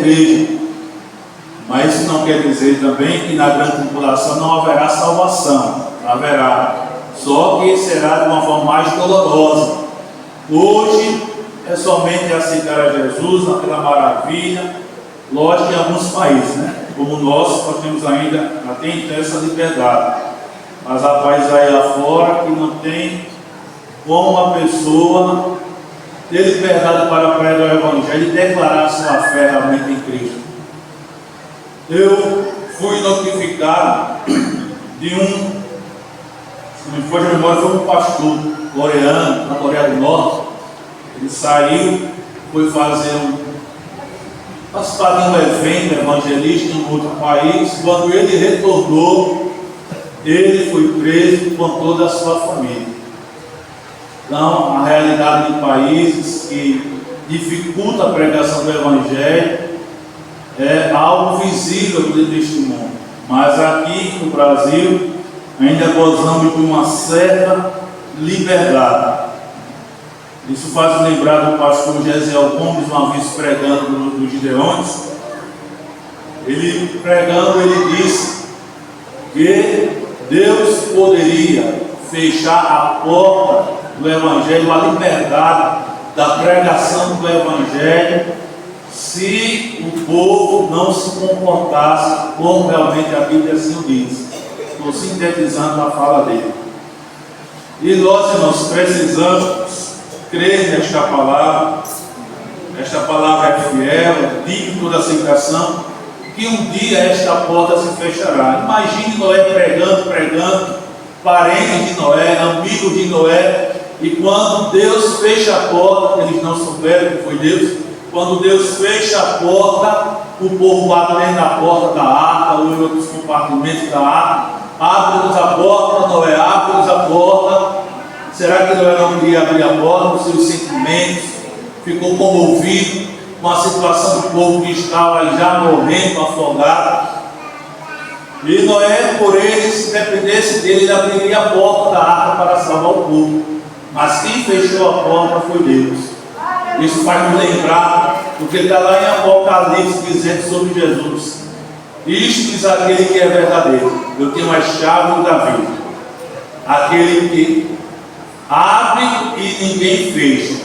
igreja. Mas isso não quer dizer também que na grande tribulação não haverá salvação. Haverá. Só que será de uma forma mais dolorosa. Hoje é somente aceitar a Jesus, aquela maravilha. Lógico, em alguns países, né? Como nós temos ainda até então essa liberdade. Mas há países aí lá fora que não tem como uma pessoa ter liberdade para pregar o Evangelho e declarar sua fé realmente em Cristo. Eu fui notificado de se não me foge a memória, foi um pastor coreano, na Coreia do Norte. Ele saiu, foi participar de um evento evangelístico em outro país. Quando ele retornou, ele foi preso com toda a sua família. Então, a realidade de países que dificulta a pregação do Evangelho é algo visível deste mundo. Mas aqui no Brasil, ainda gozamos de uma certa liberdade. Isso faz lembrar do pastor Gesiel Gomes, uma vez pregando nos Gideões. Ele pregando, ele disse que Deus poderia fechar a porta do Evangelho, a liberdade da pregação do Evangelho, se o povo não se comportasse como realmente a Bíblia assim o diz. Estou sintetizando a fala dele. E nós, irmãos, precisamos crer nesta palavra. Esta palavra é fiel, é digna de toda aceitação, que um dia esta porta se fechará. Imagine Noé pregando, parentes de Noé, amigos de Noé, e quando Deus fecha a porta, eles não souberam que foi Deus. Quando Deus fecha a porta, o povo bate dentro da porta da arca, ou em outros compartimentos da arca. Abre-nos a porta, Noé, abre-nos a porta. Será que Noé não queria abrir a porta com seus sentimentos? Ficou comovido com a situação do povo que estava já morrendo, afogado. E Noé, por ele, se dependesse dele, ele abriria a porta da arca para salvar o povo. Mas quem fechou a porta foi Deus. Isso faz nos lembrar do que está lá em Apocalipse dizendo sobre Jesus. Isto diz aquele que é verdadeiro: eu tenho as chaves da vida. Aquele que abre e ninguém fecha,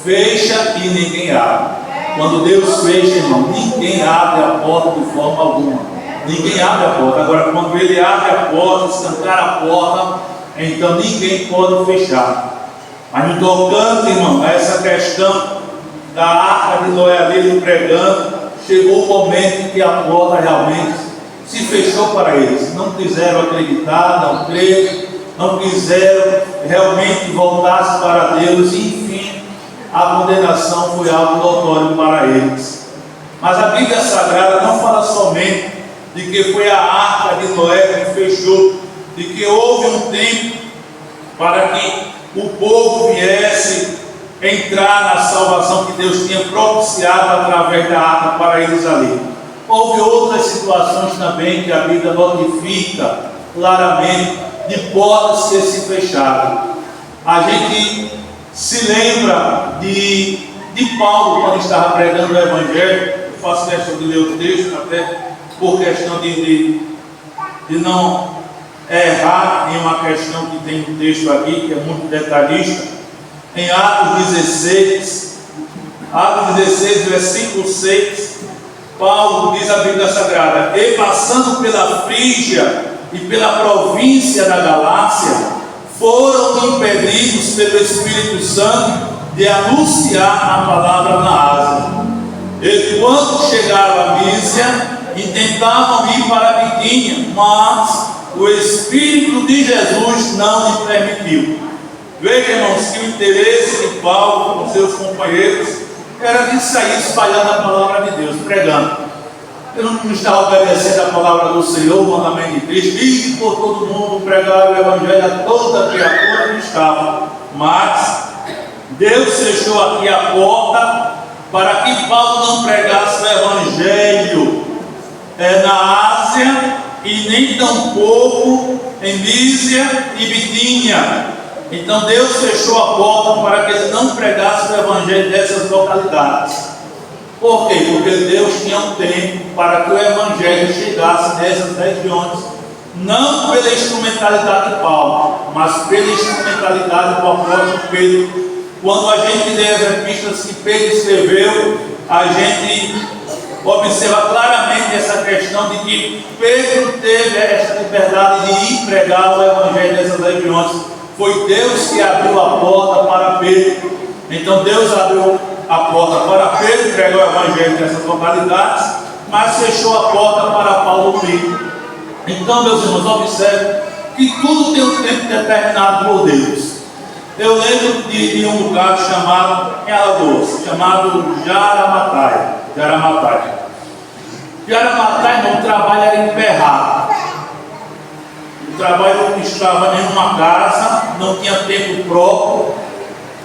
fecha e ninguém abre. Quando Deus fecha, irmão, ninguém abre a porta de forma alguma. Ninguém abre a porta. Agora, quando Ele abre a porta, escancar a porta, então ninguém pode fechar. Mas no tocante, irmão, a essa questão da arca de Noé ali pregando, chegou o momento em que a porta realmente se fechou para eles. Não quiseram acreditar, não creram, não quiseram realmente voltar para Deus. E, enfim, a condenação foi algo notório para eles. Mas a Bíblia Sagrada não fala somente de que foi a arca de Noé que fechou, de que houve um tempo para que o povo viesse entrar na salvação que Deus tinha propiciado através da arca para eles ali. Houve outras situações também que a Bíblia notifica claramente de portas que se fecharam. A gente se lembra de Paulo quando estava pregando o Evangelho. Eu faço questão de ler o texto, até por questão de não errar em uma questão que tem um texto aqui que é muito detalhista. Em Atos 16, versículo 6, Paulo diz a Bíblia Sagrada: e passando pela Frígia e pela província da Galácia, foram impedidos pelo Espírito Santo de anunciar a palavra na Ásia. E quando chegaram a Mísia, intentavam ir para a Bitínia, mas o Espírito de Jesus não lhe permitiu. Veja, irmãos, que o interesse de Paulo com seus companheiros era de sair espalhando a palavra de Deus, pregando. Ele não estava obedecendo a palavra do Senhor, o mandamento de Cristo, e por todo mundo pregar o Evangelho a toda criatura que estava. Mas Deus fechou aqui a porta para que Paulo não pregasse o Evangelho na Ásia e nem tampouco em Mísia e Bitínia. Então Deus fechou a porta para que ele não pregasse o Evangelho dessas localidades. Por quê? Porque Deus tinha um tempo para que o Evangelho chegasse nessas regiões, não pela instrumentalidade de Paulo, mas pela instrumentalidade do apóstolo Pedro. Quando a gente lê as epístolas que Pedro escreveu, a gente observa claramente essa questão de que Pedro teve essa liberdade de ir pregar o Evangelho nessas regiões. Foi Deus que abriu a porta para Pedro. Então Deus abriu a porta para Pedro pregar o Evangelho nessas localidades, mas fechou a porta para Paulo vir. Então, meus irmãos, observe que tudo tem um tempo determinado por Deus. Eu lembro de um lugar chamado, em Alagoas, chamado Jaramatai. Jaramatai não, o trabalho era emperrado. O trabalho estava em uma casa, não tinha tempo próprio.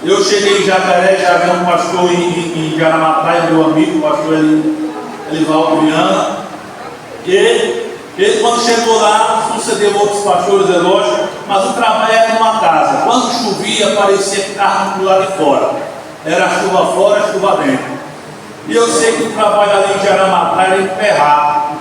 Eu cheguei em Jacaré, já vi um pastor em Jaramatai, meu amigo, o pastor Elivaldo Viana. E ele, quando chegou lá, sucedeu outros pastores, é lógico, mas o trabalho era numa casa. Quando chovia, parecia que estava do lado de fora. Era chuva fora, chuva dentro. E eu sei que o trabalho ali em Jaramatai era emperrado.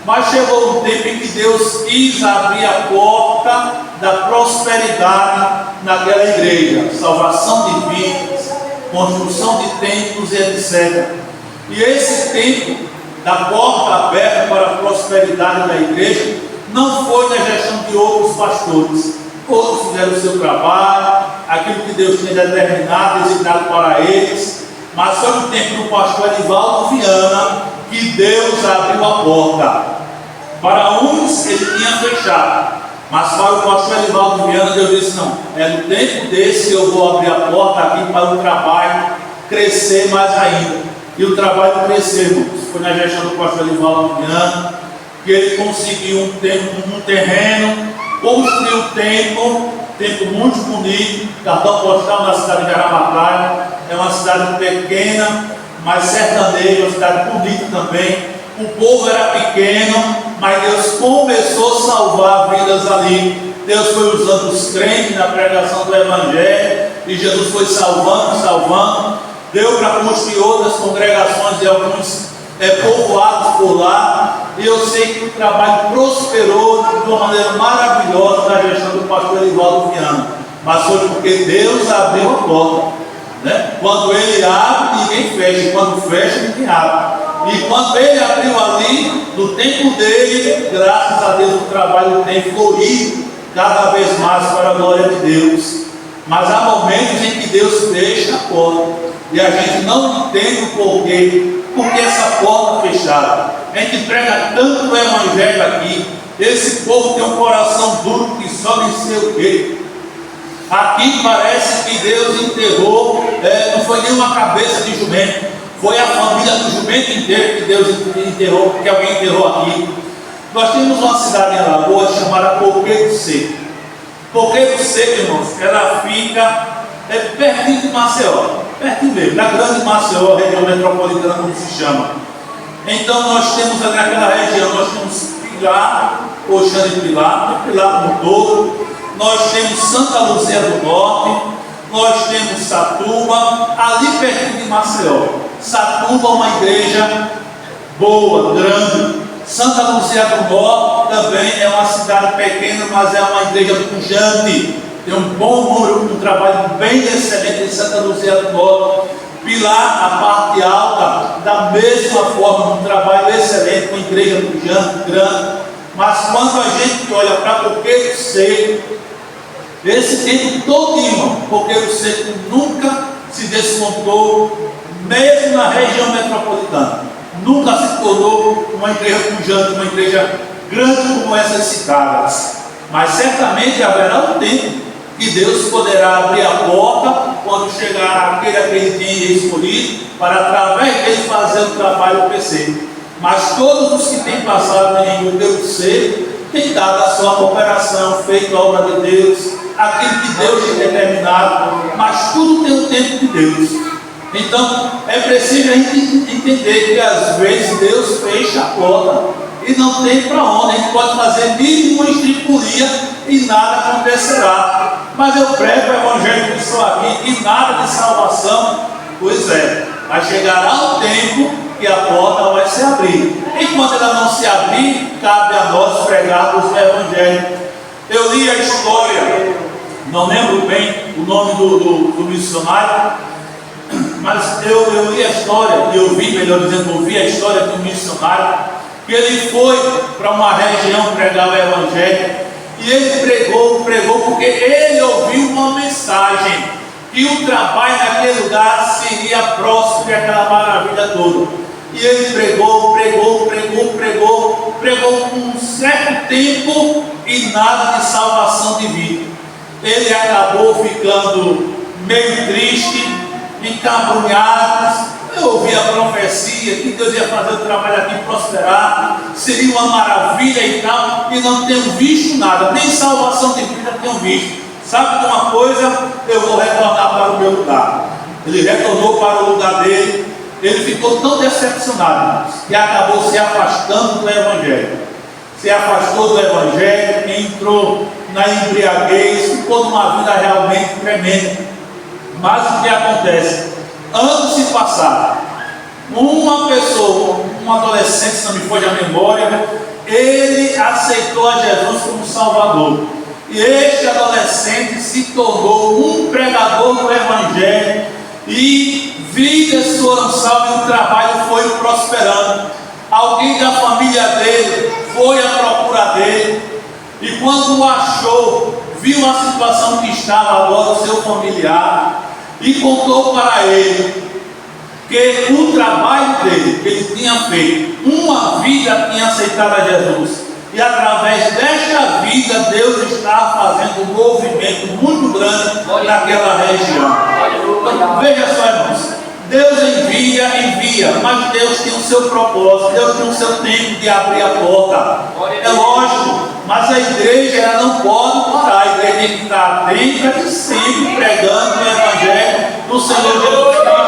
Mas chegou um tempo em que Deus quis abrir a porta da prosperidade naquela igreja. Salvação de vidas, construção de templos e etc. E esse tempo da porta aberta para a prosperidade da igreja não foi na gestão de outros pastores. Todos fizeram o seu trabalho, aquilo que Deus tinha determinado, designado para eles. Mas foi no tempo do pastor Elivaldo Viana que Deus abriu a porta. Para uns ele tinha fechado, mas para o pastor Elivaldo Viana Deus disse: não, é no tempo desse que eu vou abrir a porta aqui para o trabalho crescer mais ainda. E o trabalho cresceu, irmãos. Foi na gestão do pastor Elivaldo Viana que ele conseguiu um terreno, construiu um templo muito bonito, cartão postal na cidade de Jaramatai. É uma cidade pequena, mas sertaneja, uma cidade bonita também. O povo era pequeno, mas Deus começou a salvar vidas ali. Deus foi usando os crentes na pregação do Evangelho, e Jesus foi salvando. Deu para construir outras congregações e alguns povoados por lá. E eu sei que o trabalho prosperou de uma maneira maravilhosa na gestão do pastor Elivaldo Viana. Mas foi porque Deus abriu a porta. Né? Quando Ele abre, ninguém fecha. Quando fecha, ninguém abre. E quando Ele abriu ali, no tempo dele, graças a Deus, o trabalho tem florido cada vez mais para a glória de Deus. Mas há momentos em que Deus fecha a porta e a gente não entende o porquê. Porque essa porta fechada, a gente prega tanto o Evangelho aqui, esse povo tem um coração duro que só nem sei o quê. Aqui parece que Deus enterrou, não foi nenhuma cabeça de jumento, foi a família do jumento inteiro que Deus enterrou, que alguém enterrou aqui. Nós temos uma cidade em Alagoas chamada Coqueiro Seco. Coqueiro Seco, irmãos, ela fica pertinho de Maceió, pertinho mesmo, na grande Maceió, região metropolitana, como se chama. Então nós temos naquela região, nós temos Pilar, Oxã de Pilar no todo, nós temos Santa Luzia do Norte, nós temos Satuba, ali pertinho de Maceió. Satuba é uma igreja boa, grande. Santa Luzia do Norte também é uma cidade pequena, mas é uma igreja pujante. Tem um bom número, um trabalho bem excelente em Santa Luzia do Norte. Pilar, a parte alta, da mesma forma, um trabalho excelente, com igreja pujante, grande. Mas quando a gente olha para Coqueiro Seco, esse tempo todo, irmão, Coqueiro Seco nunca se desmontou, mesmo na região metropolitana. Nunca se tornou uma igreja pujante, uma igreja grande como essas citadas. Mas certamente haverá um tempo que Deus poderá abrir a porta quando chegar aquele que tem escolhido, para através dele fazer o trabalho PC. Mas todos os que têm passado em Coqueiro Seco têm dado a sua cooperação, feito a obra de Deus, aquilo que Deus tem determinado, mas tudo tem o tempo de Deus. Então é preciso a gente entender que às vezes Deus fecha a porta e não tem para onde. A gente pode fazer mínimo estripulia e nada acontecerá. Mas eu prego o Evangelho que estou aqui e nada de salvação. Pois é, mas chegará um tempo que a porta vai se abrir. Enquanto ela não se abrir, cabe a nós pregarmos o Evangelho. Eu li a história, não lembro bem o nome do missionário, mas eu li a história, melhor dizendo, ouvi a história de um missionário, que ele foi para uma região pregar o Evangelho, e ele pregou porque ele ouviu uma mensagem, que o trabalho naquele lugar seria próspero e aquela maravilha toda. E ele pregou por um certo tempo e nada de salvação de vida. Ele acabou ficando meio triste, encabrunhado. Eu ouvi a profecia que Deus ia fazer o trabalho aqui prosperar, seria uma maravilha e tal, e não tenho visto nada, nem salvação de vida tenho visto. Sabe de uma coisa? Eu vou retornar para o meu lugar. Ele retornou para o lugar dele. Ele ficou tão decepcionado que acabou se afastando do Evangelho. Se afastou do Evangelho, entrou na embriaguez, ficou numa vida realmente tremenda. Mas o que acontece? Anos se passaram. Uma pessoa, um adolescente, se não me foge a memória, ele aceitou a Jesus como Salvador. E este adolescente se tornou um pregador do Evangelho e vidas foram salvas e o trabalho foi prosperando. Alguém da família dele foi à procura dele e quando o achou, viu a situação que estava agora o seu familiar e contou para ele que o trabalho dele, que ele tinha feito, uma vida tinha aceitado a Jesus. E através desta vida, Deus está fazendo um movimento muito grande naquela região. Então, veja só, irmãos, Deus envia, mas Deus tem o seu propósito, Deus tem o seu tempo de abrir a porta. É lógico, mas a igreja ela não pode parar, a igreja tem que estar atenta e sempre pregando o Evangelho do Senhor Jesus Cristo.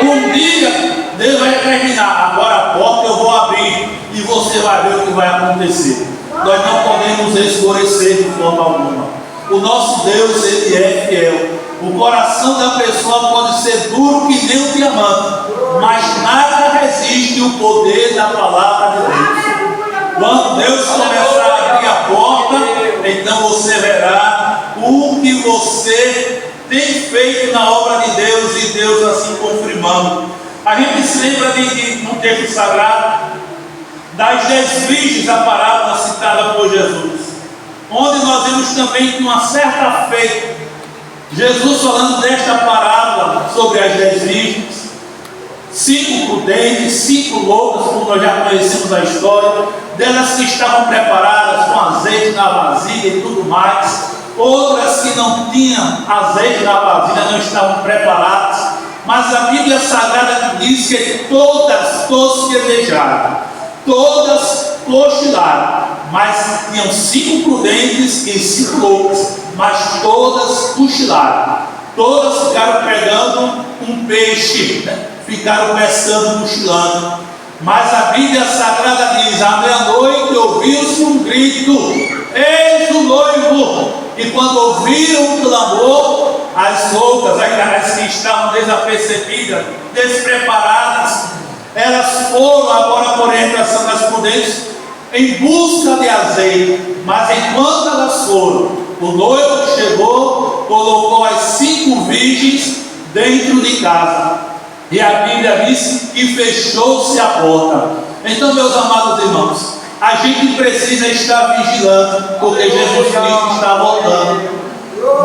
Um dia, Deus vai terminar, agora a porta eu vou abrir. E você vai ver o que vai acontecer. Nós não podemos esmorecer de forma alguma. O nosso Deus, Ele é fiel. O coração da pessoa pode ser duro que nem um diamante, mas nada resiste o poder da palavra de Deus. Quando Deus começar a abrir a porta, então você verá o que você tem feito na obra de Deus e Deus assim confirmando. A gente se lembra de um texto sagrado das 10 virgens, a parábola citada por Jesus, onde nós vemos também que uma certa feita, Jesus falando desta parábola sobre as 10 virgens, 5 prudentes, 5 loucas, como nós já conhecemos a história, delas que estavam preparadas com azeite na vasilha e tudo mais, outras que não tinham azeite na vasilha, não estavam preparadas, mas a Bíblia Sagrada diz que todos que desejaram, todas cochilaram, mas tinham 5 prudentes e 5 loucas, mas todas cochilaram. Todas ficaram pegando um peixe, ficaram pescando, cochilando. Mas a Bíblia Sagrada diz: à meia-noite ouviu-se um grito, eis o noivo. E quando ouviram o clamor, as loucas, as que estavam desapercebidas, despreparadas, elas foram agora por orientação das prudentes em busca de azeite. Mas enquanto elas foram, o noivo chegou, colocou as 5 virgens dentro de casa. E a Bíblia diz que fechou-se a porta. Então, meus amados irmãos, a gente precisa estar vigilante, porque Jesus Cristo está voltando.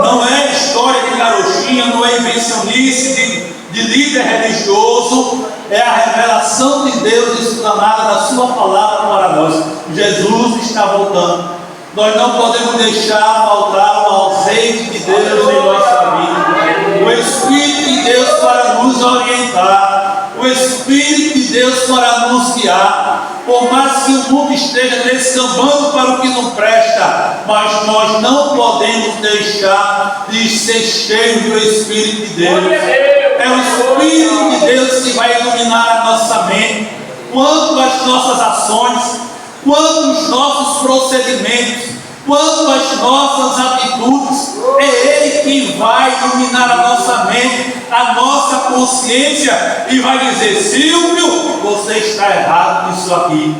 Não é história de carochinha, não é invencionice de líder religioso, é a revelação de Deus explanada na sua palavra para nós. Jesus está voltando. Nós não podemos deixar faltar o azeite de Deus em nossa vida, o Espírito de Deus para nos orientar, o Espírito de Deus para nos guiar. Por mais que o mundo esteja descambando para o que não presta, mas nós não podemos deixar de ser cheios do Espírito de Deus. É o Espírito de Deus que vai iluminar a nossa mente, quanto às nossas ações, quanto aos nossos procedimentos. quanto às nossas atitudes. É Ele que vai iluminar a nossa mente, a nossa consciência, e vai dizer: Silvio, você está errado nisso aqui.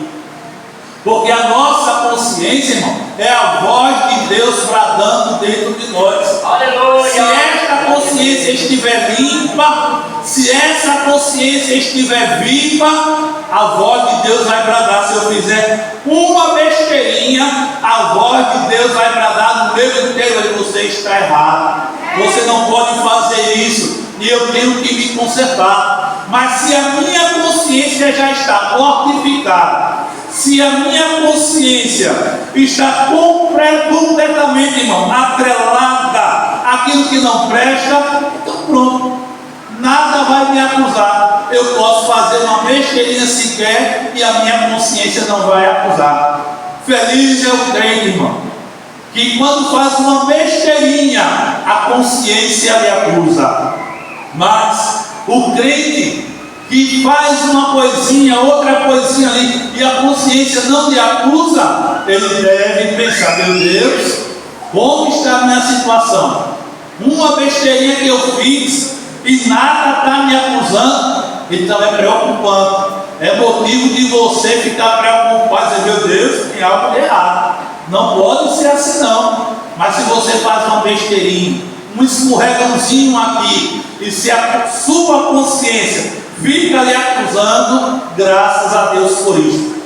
Porque a nossa consciência, irmão, é a voz de Deus bradando dentro de nós. Aleluia. Se esta consciência estiver limpa, se essa consciência estiver viva, a voz de Deus vai bradar. Se eu fizer uma besteirinha, a voz de Deus vai bradar no meu inteiro: você está errado, você não pode fazer isso, e eu tenho que me consertar. Mas se a minha consciência já está mortificada, se a minha consciência está completamente, irmão, atrelada àquilo que não presta, então pronto, nada vai me acusar. Eu posso fazer uma besteirinha sequer e a minha consciência não vai acusar. Feliz é o crente, irmão, que quando faz uma besteirinha, a consciência lhe acusa. Mas o crente que faz uma coisinha, outra coisinha ali, e a consciência não lhe acusa, ele deve pensar: meu Deus, como está a minha situação? Uma besteirinha que eu fiz e nada está me acusando, então é preocupante. É motivo de você ficar preocupado, dizer: meu Deus, tem algo de errado. Não pode ser assim não. Mas se você faz uma besteirinha, um escorregãozinho aqui, e se a sua consciência fica lhe acusando, graças a Deus por isso.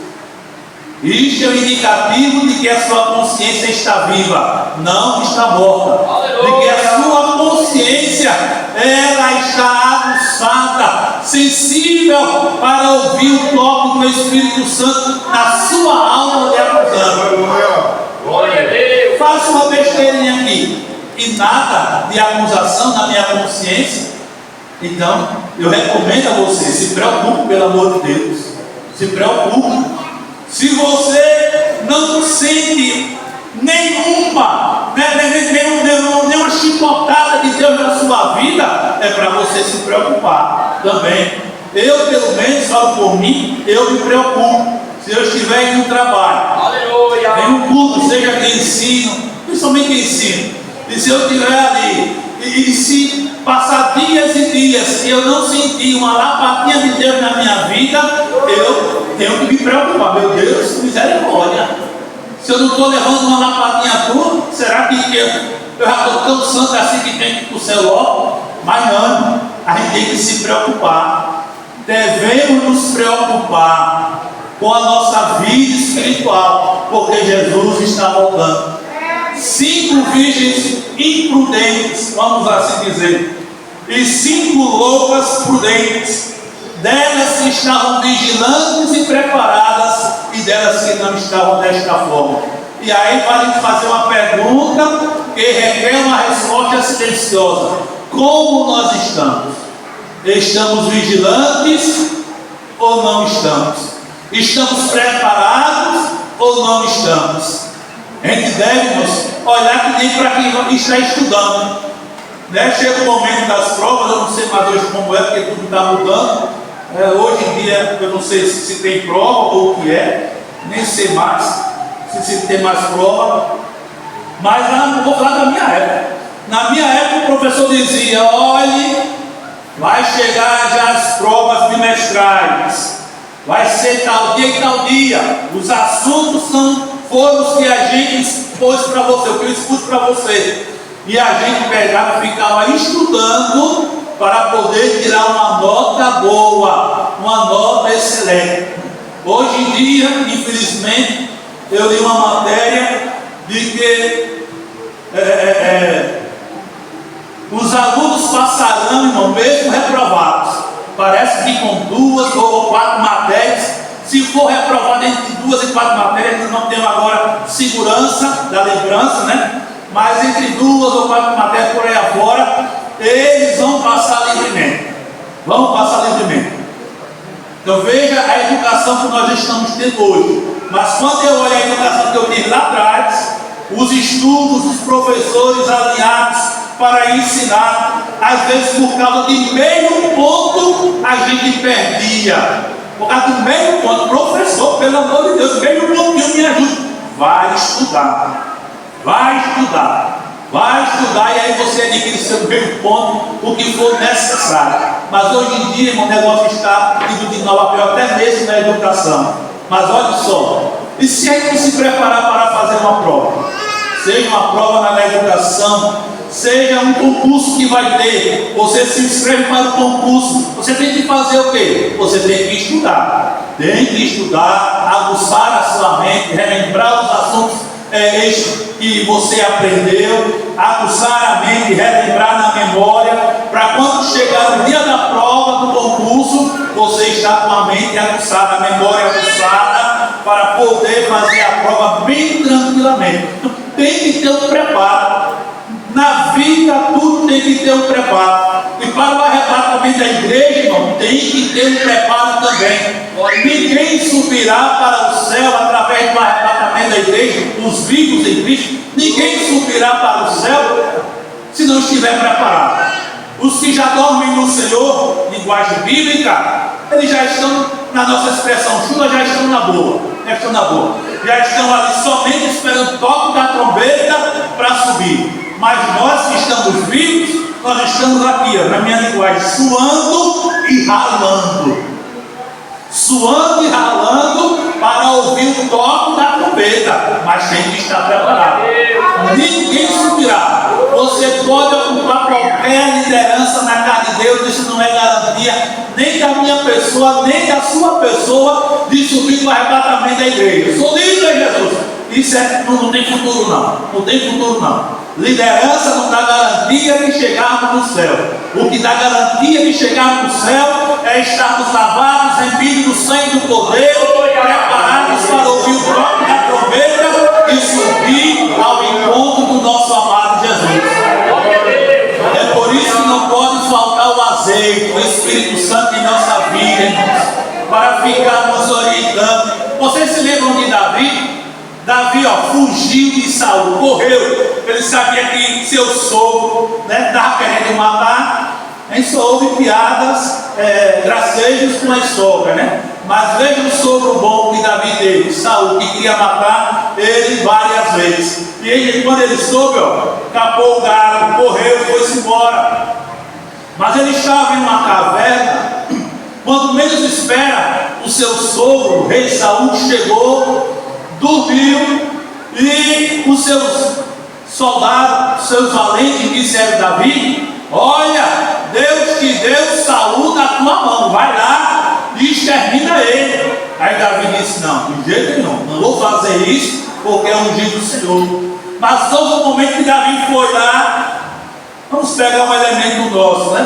Isto é um indicativo de que a sua consciência está viva, não está morta. Aleluia. De que a sua consciência, ela está aguçada, sensível para ouvir o toque do Espírito Santo na sua alma lhe acusando. Glória a Deus. Faça uma besteirinha aqui e nada de acusação na minha consciência. Então, eu recomendo a você: se preocupe, pelo amor de Deus. Se preocupe. Se você não sente nenhuma chicotada de Deus na sua vida, é para você se preocupar também. Eu, pelo menos, falo por mim, eu me preocupo. Se eu estiver em um trabalho, aleluia, em um culto, seja de ensino, principalmente ensino, e se eu estiver ali, e se passar dias e dias e eu não sentir uma lapadinha de Deus na minha vida, eu tenho que me preocupar. Meu Deus, misericórdia, se eu não estou levando uma lapadinha tua, será que eu já estou tão santo assim que tem que ir para o céu logo? Mas não, a gente tem que se preocupar. Devemos nos preocupar com a nossa vida espiritual, porque Jesus está voltando. 5 virgens imprudentes, vamos assim dizer, e 5 loucas prudentes, delas que estavam vigilantes e preparadas, e delas que não estavam desta forma. E aí vai fazer uma pergunta que requer uma resposta silenciosa: como nós estamos? Estamos vigilantes ou não estamos? Estamos preparados ou não estamos? A gente deve olhar que nem para quem está estudando, né? Chega o momento das provas, eu não sei mais hoje como é, porque tudo está mudando. Hoje em dia eu não sei se tem prova ou o que é, nem sei mais se tem mais prova. Mas vou falar da minha época. Na minha época o professor dizia: olhe, vai chegar já as provas bimestrais, vai ser tal dia e tal dia, os assuntos foram os que a gente expôs para você, o que eu expus para você. E a gente pegava e ficava estudando para poder tirar uma nota boa, uma nota excelente. Hoje em dia, infelizmente, eu li uma matéria de que os alunos passarão, irmão, mesmo reprovados. Parece que com 2 ou 4 matérias. Se for reprovado entre 2 e 4 matérias, nós não temos agora segurança da lembrança, né? Mas entre 2 ou 4 matérias por aí afora, eles vão passar livremente. Vão passar livremente. Então veja a educação que nós estamos tendo hoje. Mas quando eu olho a educação que eu tive lá atrás, os estudos, os professores alinhados para ensinar, às vezes por causa de meio ponto a gente perdia. Por causa do meio ponto, professor, pelo amor de Deus, meio pontinho me ajuda. Vai estudar. Vai estudar e aí você adquire seu primeiro ponto, o que for necessário. Mas hoje em dia, irmão, o negócio está indo de mal a pior, até mesmo na educação. Mas olha só, e se aí não se preparar para fazer uma prova? Seja uma prova na educação, seja um concurso que vai ter, você se inscreve para o concurso, você tem que fazer o quê? Você tem que estudar. Tem que estudar, aguçar a sua mente, relembrar os assuntos que você aprendeu, aguçar a mente, relembrar na memória, para quando chegar o dia da prova do concurso, você está com a mente aguçada, a memória aguçada, para poder fazer a prova bem tranquilamente. Então, tem que ter um preparo. Na vida tudo tem que ter um preparo. E para o arrebatamento da igreja, irmão, tem que ter um preparo também. Ninguém subirá para o céu através do arrebatamento da igreja, os vivos em Cristo. Ninguém subirá para o céu se não estiver preparado. Os que já dormem no Senhor, linguagem bíblica, eles já estão, na nossa expressão chula, já estão na boa. Já estão ali somente esperando o toque da trombeta para subir. Mas nós que estamos vivos, nós estamos aqui, ó, na minha linguagem, suando e ralando. Suando e ralando para ouvir o toque da trombeta. Mas tem que estar preparado. Ninguém subirá. Você pode ocupar qualquer liderança na casa de Deus, isso não é garantia nem da minha pessoa, nem da sua pessoa de subir para o arrebatamento da igreja. Sou líder, Jesus. Isso não tem futuro não. Não tem futuro não. Liderança não dá garantia de chegarmos no céu. O que dá garantia de chegarmos no céu é estarmos lavados, rembidos no sangue do Cordeiro, preparados para ouvir o toque da trombeta e subir ao encontro do nosso amado Jesus. É por isso que não pode faltar o azeite, o Espírito Santo em nossa vida, irmãos, para ficar nos orientando. Vocês se lembram de Davi? Davi, fugiu de Saul, correu. Ele sabia que seu sogro estava querendo matar. A gente só ouve piadas, gracejos com a sogra, Mas veja o sogro bom que Davi teve, Saul, que queria matar ele várias vezes. E ele, quando ele soube, capou o gado, correu, foi-se embora. Mas ele estava em uma caverna. Quando menos espera, o seu sogro, o rei Saul, chegou, dormiu, e os seus soldados, seus valentes, disseram a Davi: olha, Deus te deu Saul na tua mão, vai lá e extermina ele. Aí Davi disse: não, de jeito nenhum, não vou fazer isso, porque é ungido do Senhor. Mas todo o momento que Davi foi lá, vamos pegar um elemento nosso,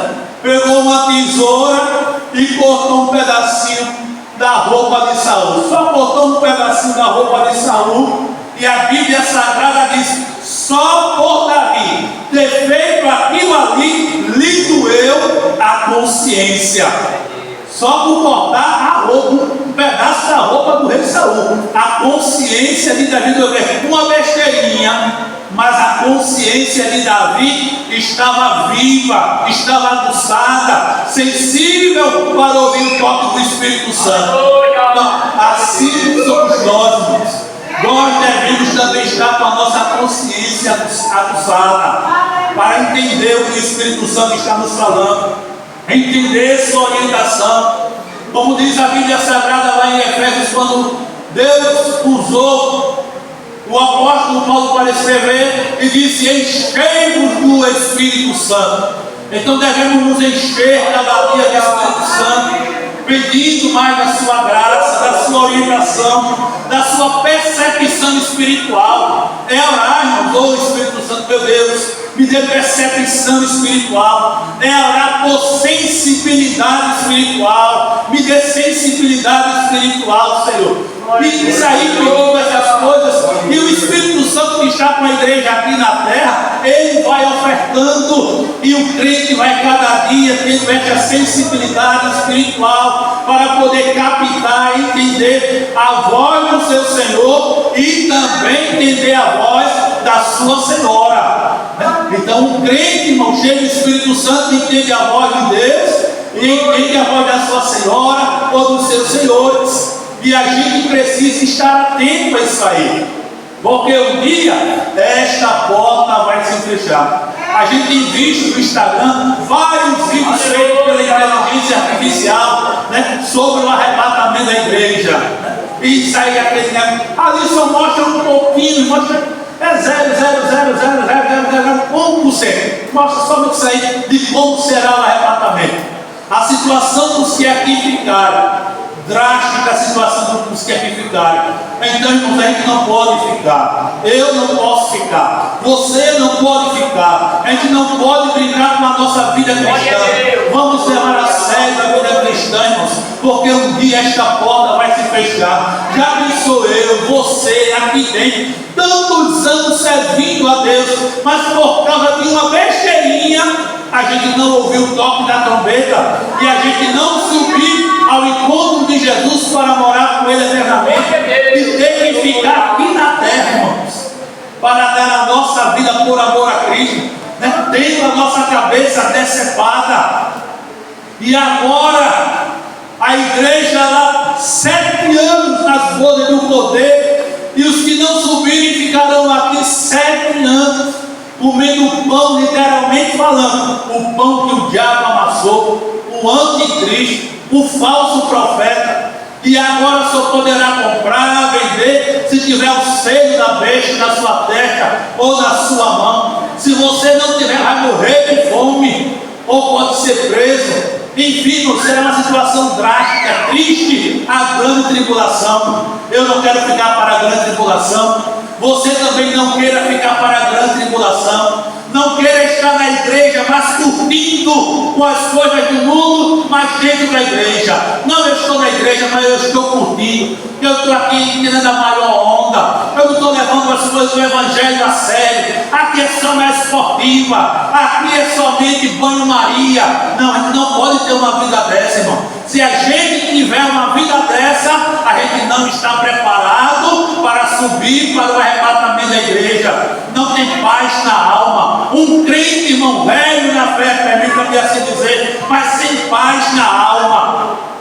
pegou uma tesoura e cortou um pedacinho da roupa de Saul. Só cortou um pedacinho da roupa de Saul. E a Bíblia Sagrada diz: só por Davi ter feito aquilo ali, lhe doeu a consciência. Só por cortar a roupa, um pedaço da roupa do rei Saul. A consciência de Davi doeu. Uma besteirinha, mas a consciência de Davi estava viva, estava aguçada, sensível para ouvir o toque do Espírito Santo. Então, assim somos nós, irmãos. Nós devemos também estar com a nossa consciência aguçada para entender o que o Espírito Santo está nos falando, entender sua orientação. Como diz a Bíblia Sagrada lá em Efésios, quando Deus usou o apóstolo Paulo para escrever e disse: enchei-vos do Espírito Santo. Então devemos nos encher da bacia do Espírito Santo, pedindo mais da sua graça, da sua orientação, da sua percepção espiritual. É orar, irmãos, Espírito Santo, meu Deus, me dê percepção espiritual. É orar por sensibilidade espiritual. Me dê sensibilidade espiritual, Senhor. E sair pedindo essas coisas, e o Espírito Santo que está com a igreja aqui na terra, ele vai ofertando, e o crente vai cada dia tendo essa sensibilidade espiritual para poder captar e entender a voz do seu Senhor e também entender a voz da sua Senhora. Então o crente, irmão, cheio do Espírito Santo, entende a voz de Deus e entende a voz da sua Senhora ou dos seus senhores. E a gente precisa estar atento a isso aí. Porque um dia esta porta vai se fechar. A gente tem visto no Instagram vários vídeos feitos pela inteligência artificial, né, sobre o arrebatamento da igreja, né? E sai aquele negócio, ali só mostra um pouquinho, mostra 1%. Mostra só isso aí de como será o arrebatamento. A situação dos que aqui ficaram, drástica a situação dos que aqui ficaram. Então, irmãos, a gente não pode ficar. Eu não posso ficar. Você não pode ficar. A gente não pode brincar com a nossa vida cristã. Vamos levar a sério a vida cristã, irmãos, porque um dia esta porta vai se fechar. Já pensou eu, você aqui dentro, tantos anos servindo a Deus, mas por causa de uma besteirinha, a gente não ouviu o toque da trombeta e a gente não subiu ao encontro de Jesus para morar com Ele eternamente, e tem que ficar aqui na terra, irmãos, para dar a nossa vida por amor a Cristo, né? Tendo a nossa cabeça decepada. E agora a igreja lá, 7 anos nas bodas do poder, e os que não subirem ficarão aqui 7 anos comendo o pão, literalmente falando, o pão que o diabo amassou, o anticristo, o falso profeta. E agora só poderá comprar, vender, se tiver o selo da besta na sua testa ou na sua mão. Se você não tiver, vai morrer de fome, ou pode ser preso. Enfim, será uma situação drástica, triste, a grande tribulação. Eu não quero ficar para a grande tribulação. Você também não queira ficar para a grande tribulação. Não queira estar na igreja, mas curtindo com as coisas do mundo, mas dentro da igreja. Não, eu estou na igreja, mas eu estou curtindo. Eu estou aqui tirando a maior onda. Eu não estou levando as coisas do evangelho a sério. Aqui é só na esportiva. Aqui é somente banho-maria. Não, a gente não pode ter uma vida dessa, irmão. Se a gente tiver uma vida dessa, a gente não está preparado para subir para o arrebatamento da igreja. Não tem paz na alma. Um crente, irmão, velho na fé, permita-me assim dizer, mas sem paz na alma.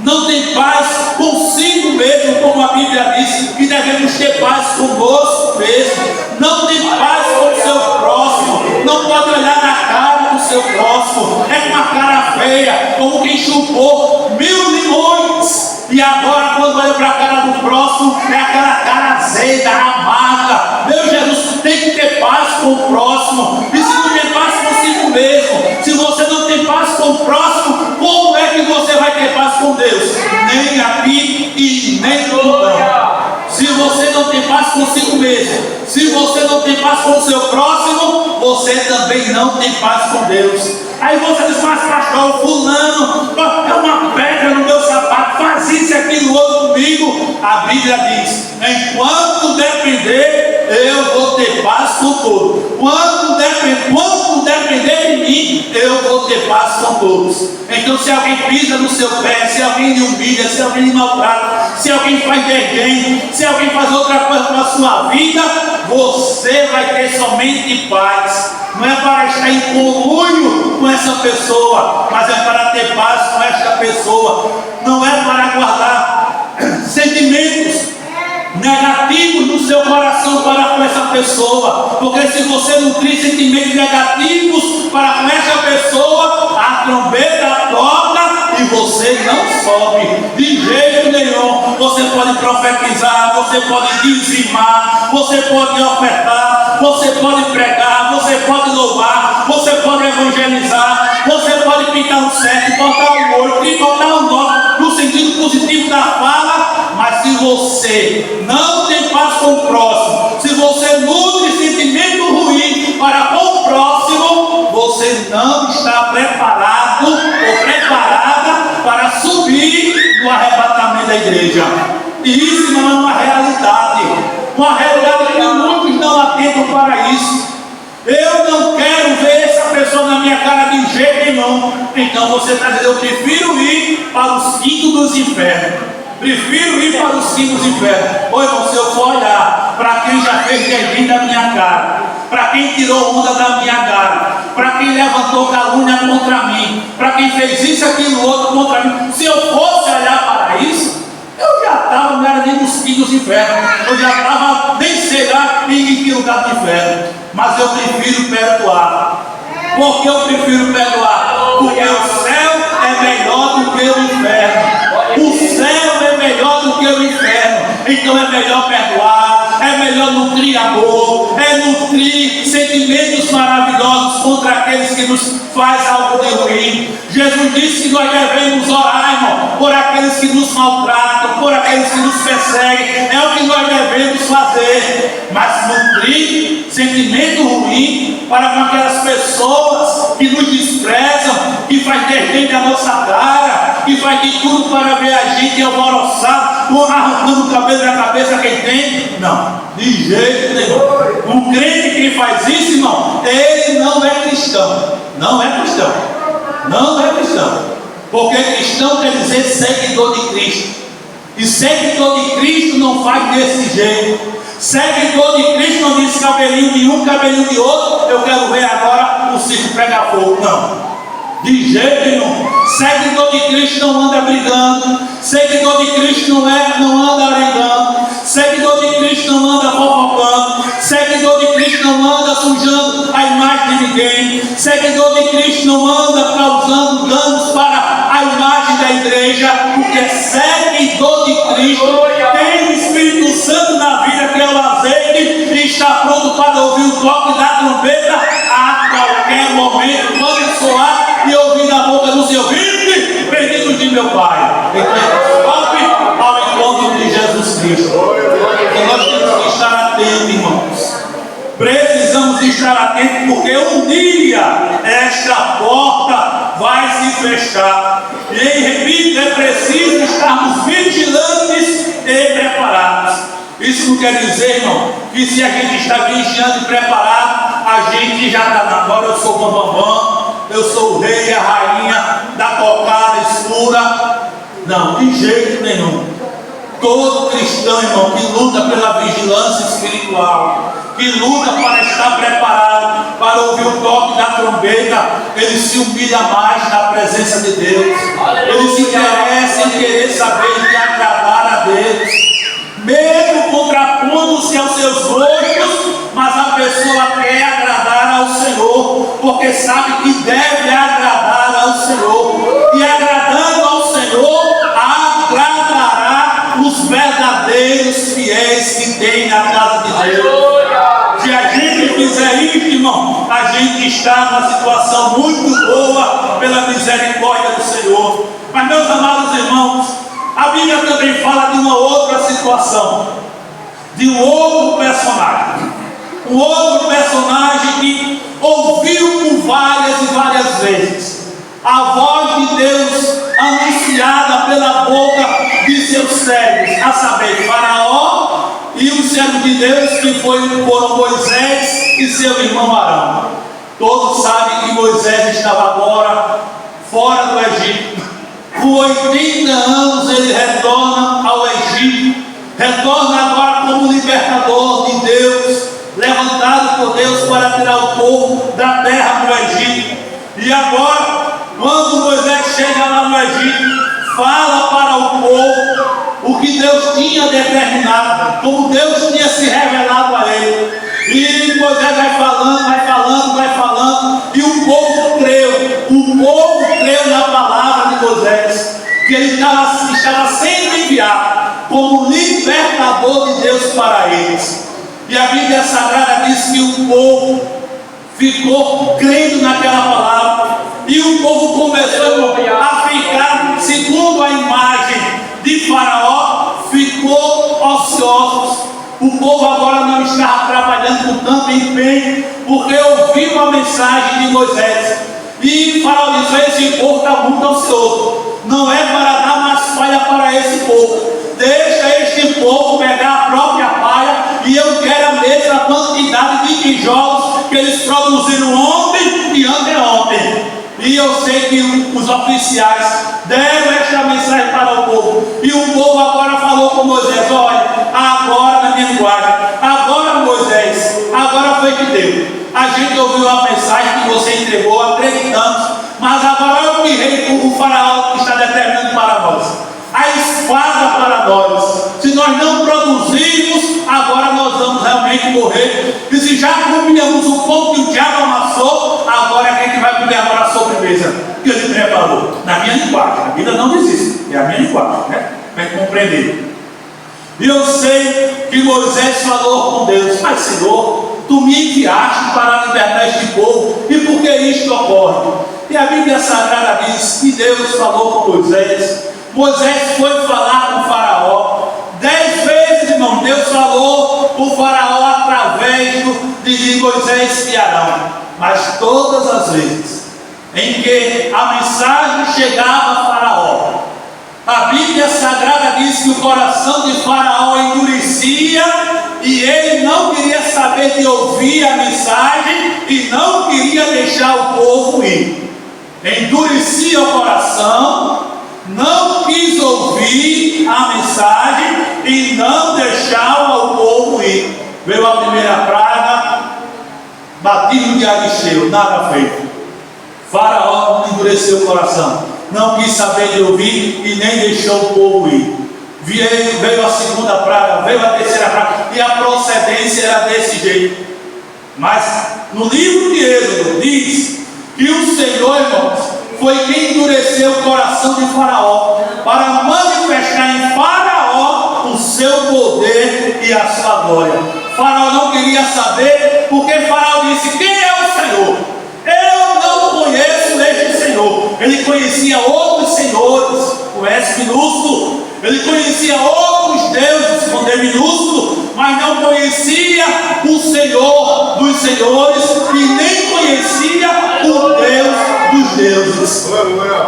Não tem paz consigo mesmo, como a Bíblia diz, que devemos ter paz conosco mesmo. Não tem paz com o seu próximo. Não pode olhar na cara do seu próximo. É com a cara feia, como quem chupou 1000 limões. E agora, quando olha para a cara do próximo, é aquela cara azeda, amarga. Meu Jesus, tem que ter paz com o próximo. E se não tem paz consigo mesmo, se você não tem paz com o próximo, como é que você vai ter paz com Deus? Nem aqui e nem no lugar. Se você não tem paz consigo mesmo, se você não tem paz com o seu próximo, você também não tem paz com Deus. Aí você diz, mas pastor, fulano é uma pedra no meu sapato, faz isso e aquilo outro comigo. A Bíblia diz, enquanto depender, eu vou ter paz com todos. Quando depender de mim, eu vou ter paz com todos. Então, se alguém pisa no seu pé, se alguém lhe humilha, se alguém lhe maltrata, se alguém faz vergonha, se alguém faz outra coisa com a sua vida, você vai ter somente paz. Não é para estar em conluio com essa pessoa, mas é para ter paz com esta pessoa. Não é para guardar sentimentos negativos no seu coração para com essa pessoa, porque se você nutrir sentimentos negativos para com essa pessoa, a trombeta toca e você não sobe de jeito nenhum. Você pode profetizar, você pode dizimar, você pode ofertar, você pode pregar, você pode louvar, você pode evangelizar, você pode pintar um 7, botar um 8 e botar um 9 no sentido positivo da fala. Mas se você não tem paz com o próximo, se você nutre sentimento ruim para com o próximo, você não está preparado ou preparada para subir no arrebatamento da igreja. E isso não é uma realidade que muitos não atentam para isso. Eu não quero ver essa pessoa na minha cara de jeito nenhum. Então você está dizendo, eu prefiro ir para os quintos dos infernos. Prefiro ir para os quintos dos infernos. Ô irmão, se eu for olhar para quem já fez dedinho da minha cara, para quem tirou onda da minha cara, para quem levantou calúnia contra mim, para quem fez isso, aquilo, outro contra mim, se eu fosse olhar para isso, eu já estava, não era nem nos quintos dos infernos, eu já estava, nem sei lá em que lugar do inferno. Mas eu prefiro perdoar. Por que eu prefiro perdoar? Porque o céu é melhor do que o inferno. O céu é melhor do que o inferno. Então é melhor perdoar, é melhor nutrir amor, é nutrir sentimentos maravilhosos contra aqueles que nos faz algo de ruim. Jesus disse que nós devemos orar, irmão, por aqueles que nos maltratam, por aqueles que nos perseguem. É o que nós devemos fazer. Mas nutrir sentimento ruim para com aquelas pessoas que nos desprezam, que faz desdém da nossa cara, que faz de tudo para ver a gente alvoroçado, arrancando o cabelo da cabeça quem tem. Não, de jeito nenhum. Um crente que faz isso, irmão, ele não é cristão. Não é cristão. Não é cristão. Porque cristão quer dizer seguidor de Cristo. E seguidor de Cristo não faz desse jeito. Seguidor de Cristo não diz cabelinho de um, cabelinho de outro. Eu quero ver agora o circo pegar fogo. Não. De jeito nenhum. Seguidor de Cristo não anda brigando. Seguidor de Cristo não anda brigando. Seguidor de Cristo não anda fofocando. Seguidor de Cristo não anda sujando a imagem de ninguém. Seguidor de Cristo não anda causando danos para a imagem da igreja. Porque seguidor de Cristo tem o Espírito Santo na vida, que é o azeite, e está pronto para ouvir o toque da trombeta a qualquer momento, quando soar e ouvir da boca do seu filho, bendito de meu Pai. Então, toque ao encontro de Jesus Cristo. Então nós temos que estar atentos, irmãos. Precisamos estar atentos, porque um dia esta porta vai se fechar. E repito, é preciso estarmos vigilantes e preparados. Isso não quer dizer, irmão, que se a gente está vigiando e preparado, a gente já está na hora. Eu sou o bambambam, eu sou o rei e a rainha da tocada escura. Não, de jeito nenhum. Todo cristão, irmão, que luta pela vigilância espiritual, que luta para estar preparado para ouvir o toque da trombeta, ele se humilha mais na presença de Deus. Ele se interessa em querer saber e agradar a Deus, mesmo contrapondo-se aos seus gostos, mas a pessoa quer agradar ao Senhor, porque sabe que deve agradar ao Senhor, e agradando ao Senhor, agradará os verdadeiros fiéis que tem na casa de Deus. Se a gente fizer isso, irmão, a gente está numa situação muito boa pela misericórdia do Senhor. Mas, meus amados irmãos, a Bíblia também fala de uma outra situação, de um outro personagem. Um outro personagem que ouviu por várias e várias vezes a voz de Deus anunciada pela boca de seus servos, a saber, Faraó e os servos de Deus que foram Moisés e seu irmão Arão. Todos sabem que Moisés estava agora fora do Egito. Com 80 anos ele retorna ao Egito, retorna agora como libertador de Deus, levantado por Deus para tirar o povo da terra do Egito. E agora, quando Moisés chega lá no Egito, fala para o povo o que Deus tinha determinado, como Deus tinha se revelado a ele. E Moisés vai falando, e o povo creu na palavra de Moisés, que ele estava sendo enviado como libertador de Deus para eles. E a Bíblia Sagrada diz que o povo ficou crendo naquela palavra, e o povo começou a ficar, segundo a imagem de Faraó, ficou ociosos. O povo agora não estava trabalhando com tanto empenho, porque ouviu a mensagem de Moisés. E Faraó disse: esse povo está muito ocioso, não é para dar mais palha para esse povo, deixa este povo pegar a própria palha, e eu quero a mesma quantidade de tijolos que eles produziram ontem e anteontem. E eu sei que os oficiais deram esta mensagem para o povo, e o povo agora falou com Moisés: olha, agora, na minha linguagem, agora Moisés, agora foi que deu. A gente ouviu a mensagem que você entregou, acreditamos, mas agora é o que o Faraó está determinando para nós, a espada para nós. Se nós não produzirmos, agora nós vamos realmente que morrer. E se já comíamos o pão que o diabo amassou, agora quem que vai comer agora a sobremesa que ele preparou? Na minha linguagem, a Bíblia não diz isso, é a minha linguagem, né? Para compreender. E eu sei que Moisés falou com Deus: mas Senhor, tu me enviaste para libertar este povo, e por que isto ocorre? E a Bíblia Sagrada diz que Deus falou com Moisés. Moisés foi falar com o faraó 10 vezes, irmão. Deus falou com o faraó através de Moisés e Arão. Mas todas as vezes em que a mensagem chegava a faraó, a Bíblia Sagrada diz que o coração de faraó endurecia e ele não queria saber de ouvir a mensagem e não queria deixar o povo ir. Endurecia o coração, não quis ouvir a mensagem e não deixava o povo ir. Veio a primeira praga, batismo de Aristeu, nada feito. Faraó endureceu o coração, não quis saber de ouvir e nem deixou o povo ir. Veio a segunda praga, veio a terceira praga, e a procedência era desse jeito. Mas no livro de Êxodo diz que o Senhor, irmãos, foi quem endureceu o coração de Faraó para manifestar em Faraó o seu poder e a sua glória. Faraó não queria saber, porque Faraó disse: quem é o Senhor? Eu não conheço este Senhor. Ele conhecia outros senhores, com S minúsculo. Ele conhecia outros deuses, com D minúsculo, mas não conhecia o Senhor dos senhores e nem conhecia o Deus dos deuses.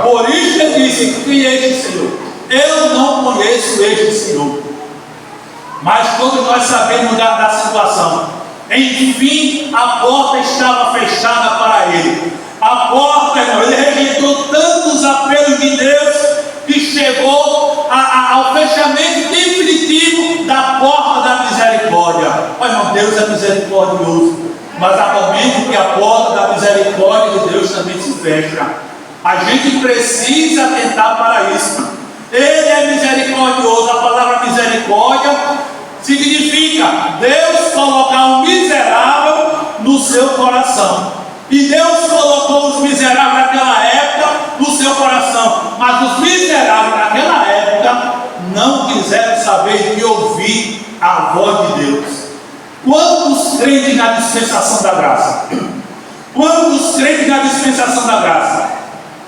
Por isso ele disse: quem é este Senhor? Eu não conheço este Senhor. Mas todos nós sabemos da situação. Enfim, a porta estava fechada para ele. A porta, irmão, ele rejeitou tantos apelos de Deus que chegou ao fechamento definitivo da porta da misericórdia. Olha, irmão, Deus é misericordioso, mas há momentos que a porta da misericórdia de Deus também se fecha. A gente precisa atentar para isso. Ele é misericordioso. A palavra misericórdia significa Deus colocar um miserável no seu coração. E Deus colocou os miseráveis naquela época no seu coração. Mas os miseráveis naquela época não quiseram saber de ouvir a voz de Deus. Quantos crentes na dispensação da graça? Quantos crentes na dispensação da graça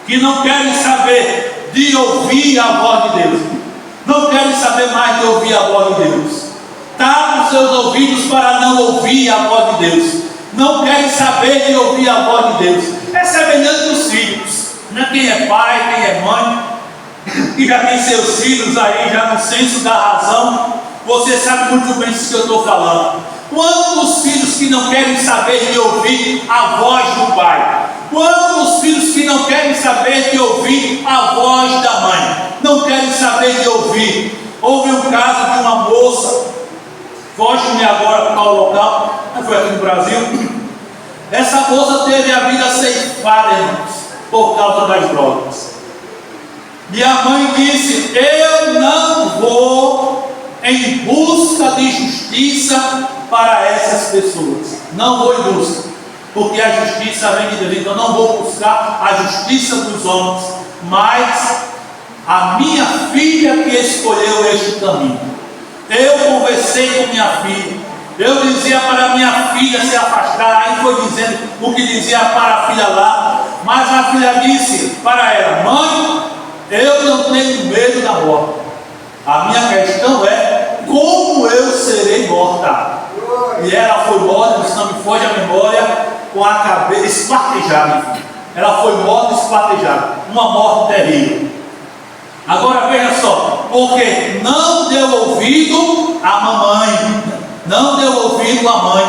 que não querem saber de ouvir a voz de Deus? Não querem saber mais de ouvir a voz de Deus. Tapam seus ouvidos para não ouvir a voz de Deus. Não querem saber de ouvir a voz de Deus. É semelhante dos filhos, né? Quem é pai, quem é mãe, que já tem seus filhos aí, já no senso da razão, você sabe muito bem disso que eu estou falando. Quantos filhos que não querem saber de ouvir a voz do pai? Quantos filhos que não querem saber de ouvir a voz da mãe? Não querem saber de ouvir. Houve um caso de uma moça, foge-me agora para o local, foi aqui no Brasil. Essa moça teve a vida ceifada, irmãos, por causa das drogas. E a mãe disse: eu não vou em busca de justiça para essas pessoas. Não vou em busca, porque a justiça vem de Deus. Então não vou buscar a justiça dos homens, mas a minha filha que escolheu este caminho. Eu conversei com minha filha. Eu dizia para minha filha se afastar. Aí foi dizendo o que dizia para a filha lá. Mas a filha disse para ela: mãe, eu não tenho medo da morte. A minha questão é como eu serei morta. E ela foi morta, se não me foge a memória, com a cabeça esquartejada. Ela foi morta esquartejada. Uma morte terrível. Agora veja só, porque não deu ouvido à mamãe, não deu ouvido à mãe.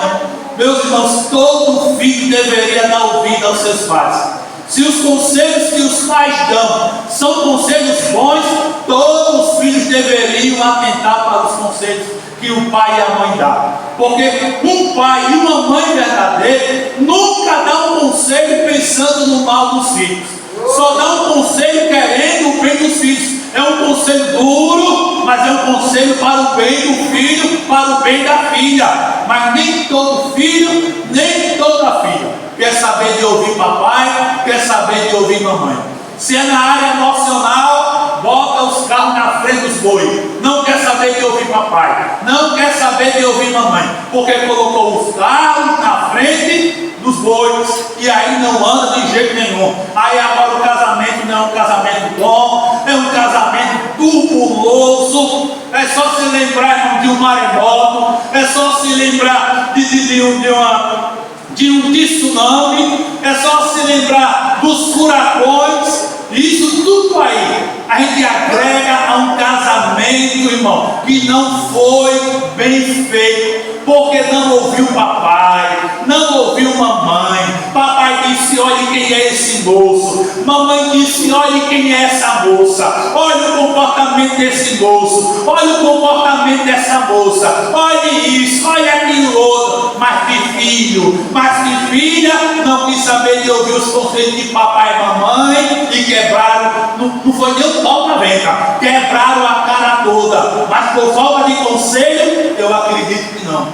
Meus irmãos, todo filho deveria dar ouvido aos seus pais. Se os conselhos que os pais dão são conselhos bons, todos os filhos deveriam atentar para os conselhos que o pai e a mãe dão. Porque um pai e uma mãe verdadeira nunca dá um conselho pensando no mal dos filhos. Só dá um conselho querendo o bem dos filhos. É um conselho duro, mas é um conselho para o bem do filho, para o bem da filha. Mas nem todo filho, nem toda filha quer saber de ouvir papai, quer saber de ouvir mamãe. Se é na área emocional, bota os carros na frente dos bois. Não quer saber de ouvir papai, não quer saber de ouvir mamãe, porque colocou os carros na frente dos bois, e aí não anda de jeito nenhum. Aí agora o casamento não é um casamento bom, é um casamento turbuloso. É só se lembrar de um maremoto, é só se lembrar de um tsunami, é só se lembrar dos furacões. Isso tudo aí a gente agrega a um casamento, irmão, que não foi bem feito, porque não ouviu papai, não ouviu mamãe. Papai disse: olhe quem é esse moço. Mamãe disse: olhe quem é essa moça. Olha o comportamento desse moço, olha o comportamento dessa moça, olhe isso, olha aquilo outro. Mas que filho, mas que filha não quis saber de ouvir os conselhos de papai e mamãe e quebraram, não foi nem o pau na venta, quebraram a cara toda. Mas por falta de conselho, eu acredito que não.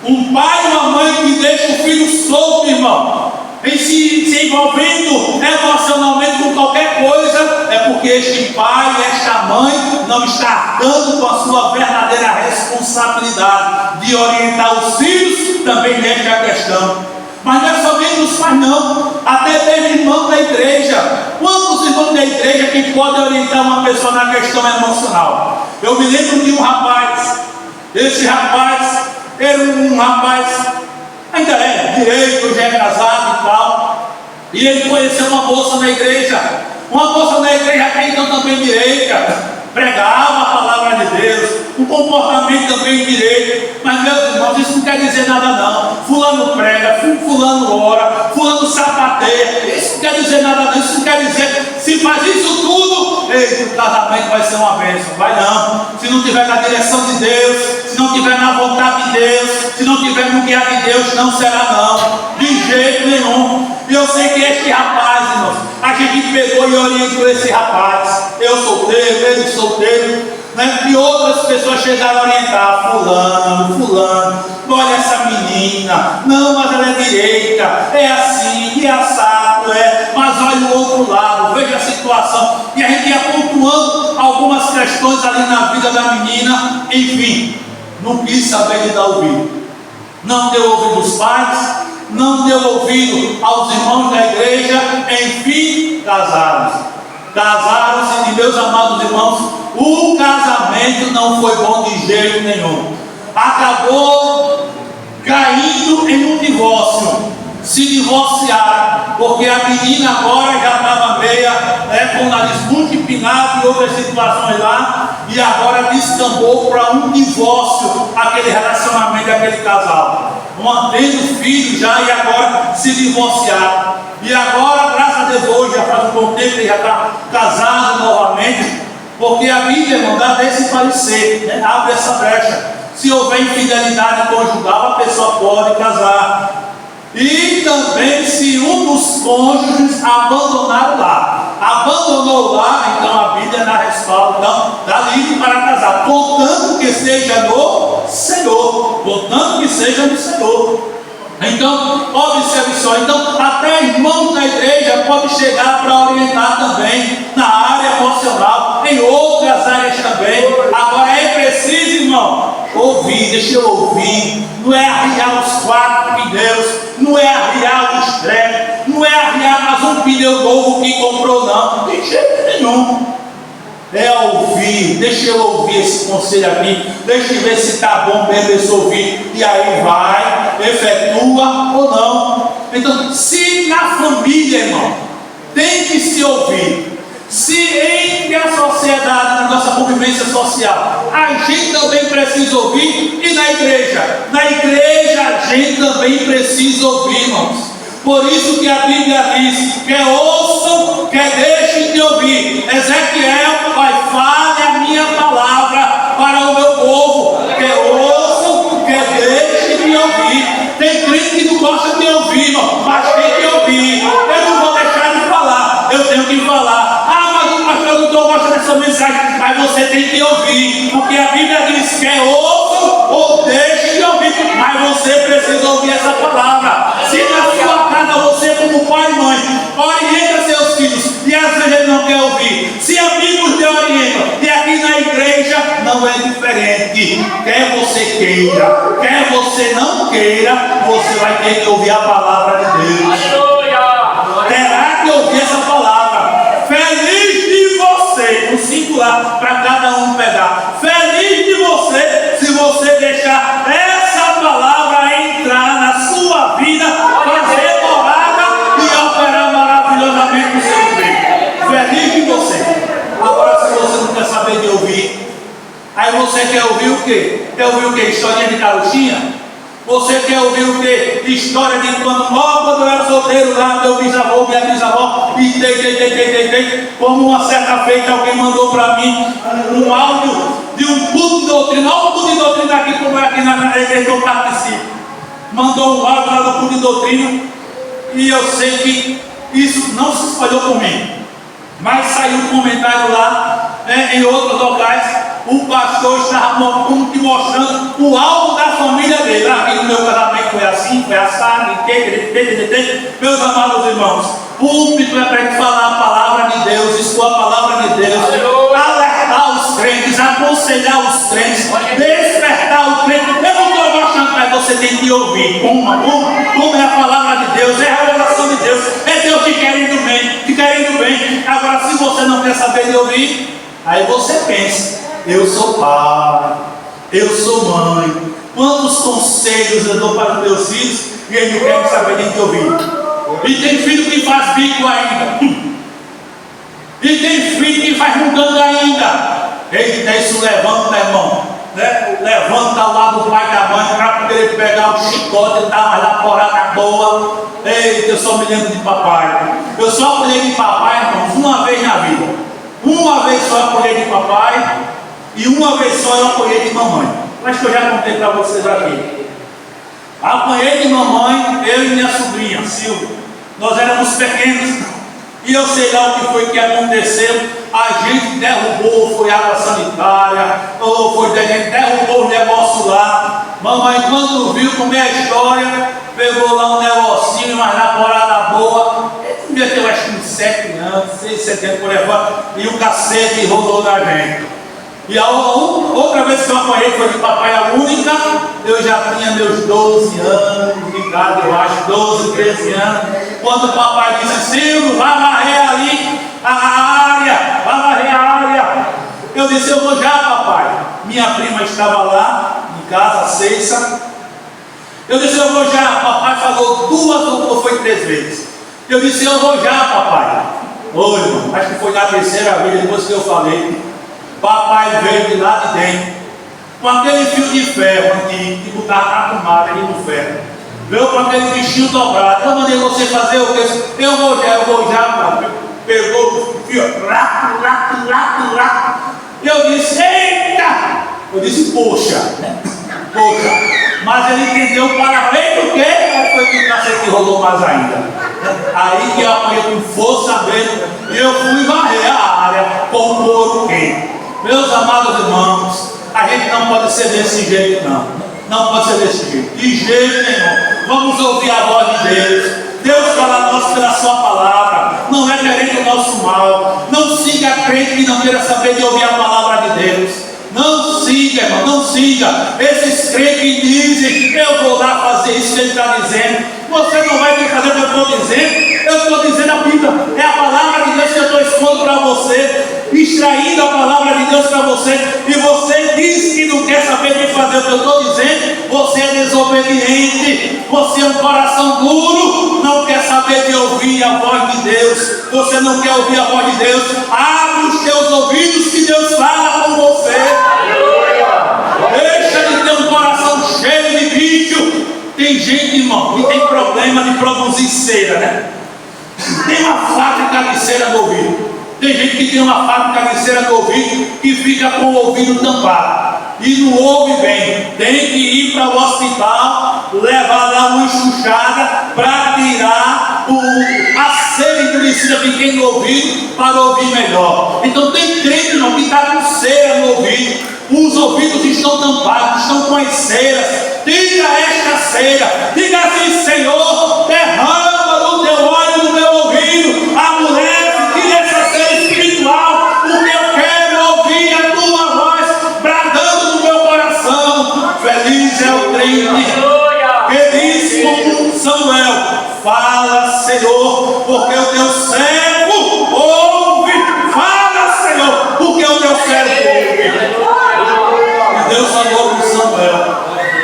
Um pai e uma mãe que deixa o filho solto, irmão, em se envolvendo emocionalmente com qualquer coisa, é porque este pai e esta mãe não está arcando com a sua verdadeira responsabilidade de orientar os filhos também nesta questão. Mas não é somente os pais não, até mesmo irmãos da igreja. Quantos irmãos da igreja que podem orientar uma pessoa na questão emocional? Eu me lembro de um rapaz, esse rapaz era um rapaz, ainda é direito, já é casado e tal, e ele conheceu uma moça na igreja, até então também direita, pregava a palavra de Deus, um comportamento também direito. Mas meus irmãos, isso não quer dizer nada não. Fulano prega, fulano ora, fulano sapateia, isso não quer dizer nada não. Isso não quer dizer, se faz isso tudo, eita, o casamento vai ser uma bênção. Vai não, se não tiver na direção de Deus, se não tiver na vontade de Deus, se não tiver no guiar de Deus, não será não, de jeito nenhum. E eu sei que este rapaz, irmãos, a gente pegou e orientou esse rapaz, eu solteiro, ele solteiro, né? E outras pessoas chegaram a orientar: fulano, olha essa menina, não, mas ela é direita, é assim, e assado, mas olha o outro lado, veja a situação. E a gente ia pontuando algumas questões ali na vida da menina. Enfim, não quis saber de dar ouvido, não deu ouvido aos pais, não deu ouvido aos irmãos da igreja. Enfim, casaram-se, e meus amados irmãos, o casamento não foi bom de jeito nenhum. Acabou caindo em um divórcio. Se divorciaram, porque a menina agora já estava meia, com o nariz muito empinado e outras situações lá, e agora descambou para um divórcio, aquele relacionamento daquele casal, mantendo filho já, e agora se divorciaram. E agora, graças a Deus, hoje já faz um bom tempo que ele já está casado novamente, porque a Bíblia, irmão, dá esse parecer, né? Abre essa brecha. Se houver infidelidade conjugal, a pessoa pode casar. E também, se um dos cônjuges abandonar o lar, abandonou o lar, então a Bíblia dá respaldo, então dá livre para casar, contanto que seja no Senhor, contanto que seja no Senhor. Então, observe só, então até irmãos da igreja pode chegar para orientar também na área emocional, em outras áreas também. Agora é preciso, irmão, ouvir, deixa eu ouvir. Não é arriar os 4 pneus, não é arriar o estresse, não é arriar mais um pneu novo que comprou, não, de jeito nenhum. É ouvir, deixa eu ouvir esse conselho aqui, deixa eu ver se está bom mesmo esse ouvir, e aí vai, efetua ou não. Então, se na família, irmão, tem que se ouvir, se entre a sociedade, na nossa convivência social, a gente também precisa ouvir, e na igreja a gente também precisa ouvir, irmãos. Por isso que a Bíblia diz: quer ouçam, quer deixem de ouvir. Ezequiel vai: fale a minha palavra para o meu povo. Quer ouçam, quer deixem de ouvir. Tem crente que não gosta de ouvir, irmão, mas tem que ouvir. Eu não vou deixar de falar, eu tenho que falar. Ah, mas o pastor não gosta dessa mensagem. você tem que ouvir, porque a Bíblia diz que é ouço ou deixe de ouvir, mas você precisa ouvir essa palavra. Se na sua casa você, como pai e mãe, orienta seus filhos e às vezes ele não quer ouvir, se amigos te orientam, e aqui na igreja não é diferente. Quer você queira, quer você não queira, você vai ter que ouvir a palavra de Deus. Terá que ouvir essa palavra. Feliz de você, no singular, para cada um pegar. Feliz de você, se você deixar essa palavra entrar na sua vida, fazer morada e operar maravilhosamente no seu peito. Feliz de você. Agora, se você não quer saber de ouvir, aí você quer ouvir o quê? Quer ouvir o quê? Historinha de carochinha? Você quer ouvir o quê? História de quando eu era solteiro lá, meu bisavô, minha bisavó, e como uma certa feita alguém mandou para mim um áudio de um culto de doutrina, olha o culto de doutrina aqui, como é aqui na igreja que eu participo. Mandou um áudio lá do culto de doutrina, e eu sei que isso não se espalhou por mim, mas saiu um comentário lá, em outros locais. O pastor estava como que mostrando o alvo da família dele. Aqui no meu casamento foi assim, foi assado, meus amados irmãos. Púlpito é para gente falar a palavra de Deus, expor a palavra de Deus, alertar os crentes, aconselhar os crentes, despertar o crente. Eu não estou mostrando, mas você tem que ouvir como é a palavra de Deus, é a revelação de Deus, é Deus te querendo bem. Agora, se você não quer saber de ouvir, aí você pensa: eu sou pai, eu sou mãe, quantos conselhos eu dou para os meus filhos e eles não querem saber nem de ouvir. E tem filho que faz bico ainda, e tem filho que faz mudando ainda. Eita, isso levanta, irmão, né? Levanta lá do pai e da mãe para poder pegar o chicote e dar uma laporada boa. Eita, eu só me lembro de papai. Eu só apanhei de papai, irmãos, uma vez na vida. Uma vez só eu apanhei de papai e uma vez só eu apanhei de mamãe. Acho que eu já contei para vocês aqui. Apanhei de mamãe, eu e minha sobrinha, Silvia. Nós éramos pequenos e eu sei lá o que foi que aconteceu. A gente derrubou, foi água sanitária, ou foi derrubou o negócio lá. Mamãe, quando viu como é a história, pegou lá um negocinho, uma namorada boa. Ele devia ter, eu acho que uns 7 anos, 6, 7 anos por aí, e o cacete rodou na gente. E a outra vez que eu apanhei foi de papai, a única. Eu já tinha meus 12 anos de idade, eu acho, 12, 13 anos. Quando o papai disse: Silvio, vai varrer ali vai varrer a área. Eu disse: eu vou já, papai. Minha prima estava lá em casa, Ceissa. Eu disse: eu vou já. Papai falou 2 ou foi 3 vezes. Eu disse: eu vou já, papai. Oi, irmão, acho que foi na 3ª vez depois que eu falei. Papai veio de lá de dentro, com aquele fio de ferro que botava na tomada ali no ferro. Veio com aquele bichinho dobrado. Eu mandei você fazer o que? Eu vou já, papai. Pegou o fio, Eu disse: eita! Eu disse: poxa. Mas ele entendeu para ver o quê? Aí foi que o cacete rolou mais ainda. Aí que eu apanhei com força mesmo, e eu fui varrer a área com o couro quente. Meus amados irmãos, a gente não pode ser desse jeito, não. Não pode ser desse jeito. De jeito nenhum. Vamos ouvir a voz de Deus. Deus fala a nós pela sua palavra. Não é querendo o nosso mal. Não siga crente que não queira saber de ouvir a palavra de Deus. Não siga, irmão, não siga. Esses crentes que dizem: eu vou lá fazer isso que ele está dizendo. Você não vai ter que fazer o que eu estou dizendo. Eu estou dizendo a Bíblia. É a palavra de Deus que eu estou expondo para você, extraindo a palavra de Deus para você. E você diz que não quer saber de fazer o que eu estou dizendo. Você é desobediente. Você é um coração duro. Não quer saber de ouvir a voz de Deus. Você não quer ouvir a voz de Deus. Abre os teus ouvidos que Deus fala com você. Deixa de ter um coração cheio de bicho. Tem gente, irmão, que tem problema de produzir cera, né? Tem uma fábrica de cera no ouvido. Tem gente que tem uma fábrica de cera no ouvido que fica com o ouvido tampado e não ouve bem. Tem que ir para o hospital, levar lá uma enxuchada para tirar a cera endurecida fica no ouvido para ouvir melhor. Então tem crente, irmão, que está com cera no ouvido, os ouvidos estão tampados, estão com as ceras. Tira esta cera, diga assim: Senhor, derrama o teu óleo no meu ouvido, amolece, tira essa cera espiritual, porque eu quero ouvir a tua voz bradando no meu coração. Feliz é o crente que diz como Samuel: fala, Senhor, porque o teu servo ouve. Fala, Senhor, porque o teu servo ouve. E Deus falou com Samuel.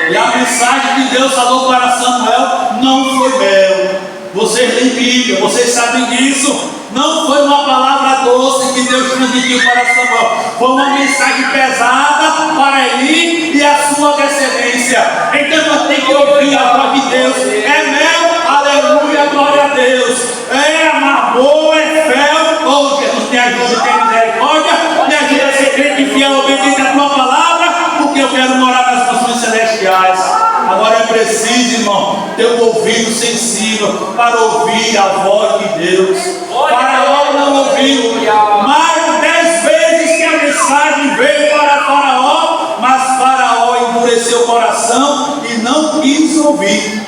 E a mensagem que Deus falou para Samuel não foi mel. Vocês leem Bíblia, vocês sabem disso. Não foi uma palavra doce que Deus transmitiu para Samuel. Foi uma mensagem pesada para Eli e a sua descendência. Então nós temos que ouvir a voz de Deus. É mel, aleluia, glória a Deus. É amargor, é fel. Oh, Jesus, me ajuda, tem misericórdia. Me ajuda a ser crente e fiel, obediente à tua palavra, porque eu quero morar nas nações celestiais. Agora é preciso, irmão, ter um ouvido sensível para ouvir a voz de Deus. Faraó não ouviu. Mais 10 vezes que a mensagem veio para Faraó, mas Faraó endureceu o coração e não quis ouvir.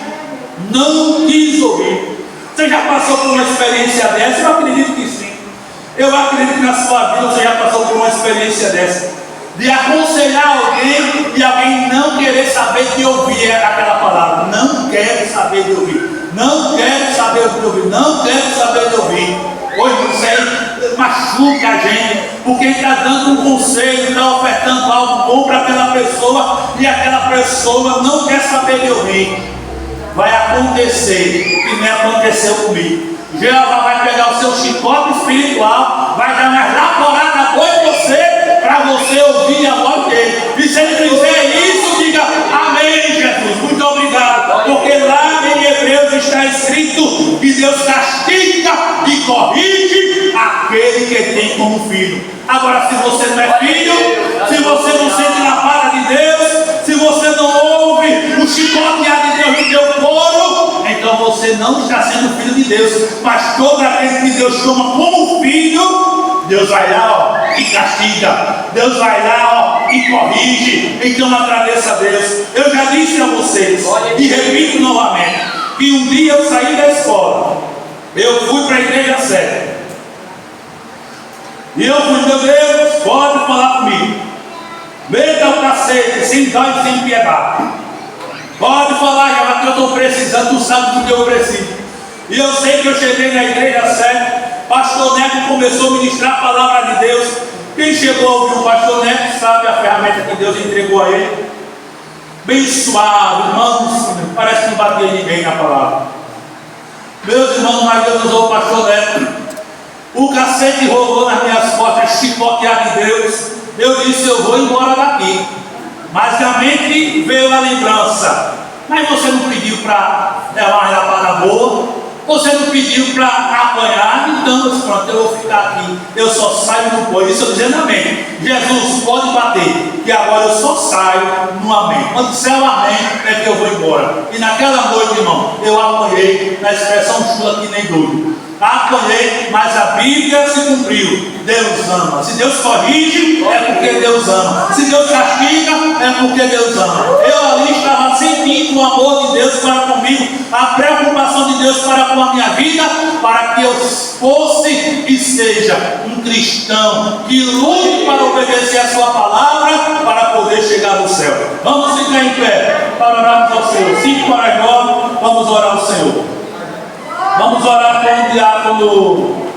Não quis ouvir. Você já passou por uma experiência dessa? Eu acredito que sim. Eu acredito que na sua vida você já passou por uma experiência dessa, de aconselhar alguém e alguém não querer saber de ouvir aquela palavra. Não quero saber de ouvir. Não quero saber de ouvir. Não quero saber de ouvir. Hoje isso aí machuca a gente, porque está dando um conselho, está ofertando algo bom para aquela pessoa e aquela pessoa não quer saber de ouvir. Vai acontecer o que nem aconteceu comigo. Jeová vai pegar o seu chicote espiritual, vai dar mais laporada boa em você, para você ouvir a voz dele. E se ele fizer isso, diga amém, Jesus, muito obrigado, porque lá em Hebreus está escrito que Deus castiga e corrige aquele que tem como filho. Agora, se você não é filho, se você não sente na vara de Deus, se você não ouve o chicotear de Deus no teu couro, então você não está sendo filho de Deus. Mas todo aquele que Deus chama como filho, Deus vai lá, ó, e castiga. Deus vai lá, ó, e corrige. Então agradeça a Deus. Eu já disse a vocês, e repito novamente, que um dia eu saí da escola, eu fui para a igreja séria, e eu fui: meu Deus, pode falar comigo. Meta o cacete, sem dó e sem piedade. Pode falar, já que eu estou precisando, tu sabe do que eu preciso. E eu sei que eu cheguei na igreja séria, pastor Neto começou a ministrar a palavra de Deus. Quem chegou a ouvir o pastor Neto sabe a ferramenta que Deus entregou a ele. Bem suave, irmãos, parece que não batia ninguém na palavra. Meus irmãos, mas Deus usou o pastor Neto. O cacete rolou nas minhas costas, chicotear de Deus. Eu disse: eu vou embora daqui. Mas a mente veio a lembrança: mas você não pediu para dar uma lapada boa? Você não pediu para apanhar? Então, pronto, eu vou ficar aqui. Eu só saio no pó. Isso eu dizendo amém. Jesus, pode bater, que agora eu só saio no amém. Quando disser o amém, é que eu vou embora. E naquela noite, irmão, eu apanhei, na expressão chula que nem doido. Apanhei, mas a Bíblia se cumpriu. Deus ama. Se Deus corrige, é porque Deus ama. Se Deus castiga, é porque Deus ama. Eu ali estava sentindo o amor de Deus para comigo, a preocupação de Deus para com a minha vida, para que eu fosse e seja um cristão que lute para obedecer a sua palavra, para poder chegar no céu. Vamos ficar em pé para orarmos ao Senhor. 5 para as 9, vamos orar ao Senhor. Vamos orar com o diácono.